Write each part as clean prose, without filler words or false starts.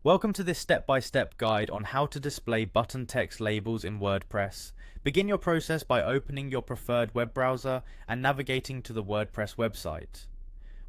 Welcome to this step-by-step guide on how to display button text labels in WordPress. Begin your process by opening your preferred web browser and navigating to the WordPress website.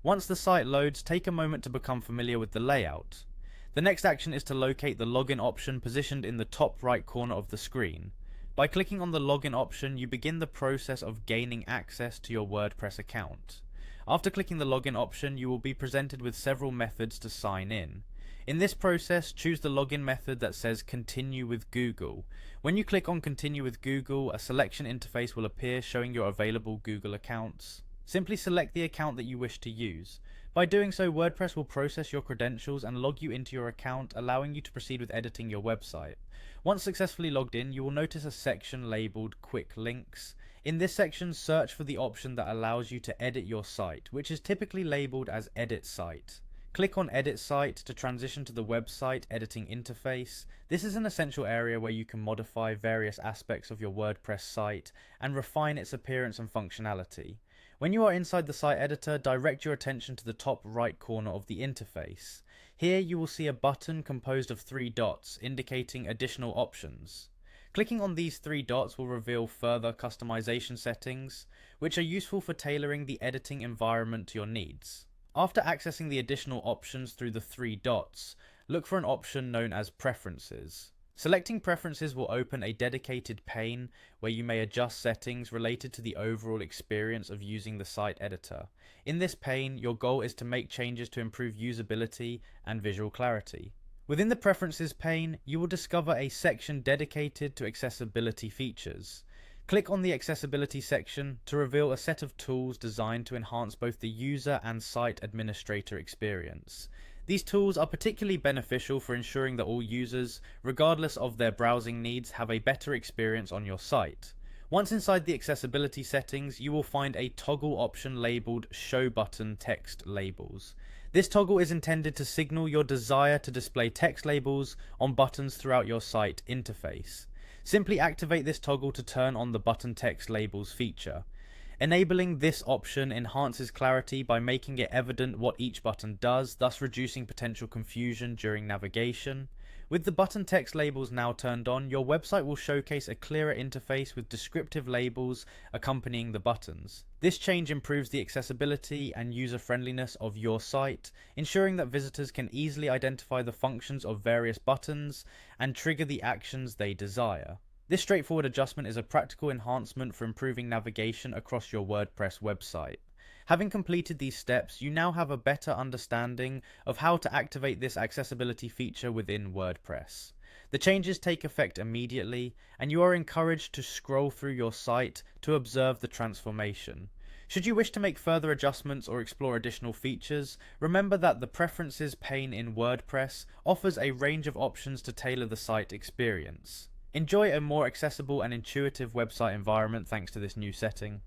Once the site loads, take a moment to become familiar with the layout. The next action is to locate the login option positioned in the top right corner of the screen. By clicking on the login option, you begin the process of gaining access to your WordPress account. After clicking the login option, you will be presented with several methods to sign in. In this process, choose the login method that says Continue with Google. When you click on Continue with Google, a selection interface will appear showing your available Google accounts. Simply select the account that you wish to use. By doing so, WordPress will process your credentials and log you into your account, allowing you to proceed with editing your website. Once successfully logged in, you will notice a section labeled Quick Links. In this section, search for the option that allows you to edit your site, which is typically labeled as Edit Site. Click on Edit Site to transition to the website editing interface. This is an essential area where you can modify various aspects of your WordPress site and refine its appearance and functionality. When you are inside the site editor, direct your attention to the top right corner of the interface. Here you will see a button composed of 3 dots indicating additional options. Clicking on these 3 dots will reveal further customization settings, which are useful for tailoring the editing environment to your needs. After accessing the additional options through the 3 dots, look for an option known as Preferences. Selecting Preferences will open a dedicated pane where you may adjust settings related to the overall experience of using the site editor. In this pane, your goal is to make changes to improve usability and visual clarity. Within the Preferences pane, you will discover a section dedicated to accessibility features. Click on the Accessibility section to reveal a set of tools designed to enhance both the user and site administrator experience. These tools are particularly beneficial for ensuring that all users, regardless of their browsing needs, have a better experience on your site. Once inside the accessibility settings, you will find a toggle option labeled Show Button Text Labels. This toggle is intended to signal your desire to display text labels on buttons throughout your site interface. Simply activate this toggle to turn on the button text labels feature. Enabling this option enhances clarity by making it evident what each button does, thus reducing potential confusion during navigation. With the button text labels now turned on, your website will showcase a clearer interface with descriptive labels accompanying the buttons. This change improves the accessibility and user-friendliness of your site, ensuring that visitors can easily identify the functions of various buttons and trigger the actions they desire. This straightforward adjustment is a practical enhancement for improving navigation across your WordPress website. Having completed these steps, you now have a better understanding of how to activate this accessibility feature within WordPress. The changes take effect immediately, and you are encouraged to scroll through your site to observe the transformation. Should you wish to make further adjustments or explore additional features, remember that the Preferences pane in WordPress offers a range of options to tailor the site experience. Enjoy a more accessible and intuitive website environment thanks to this new setting.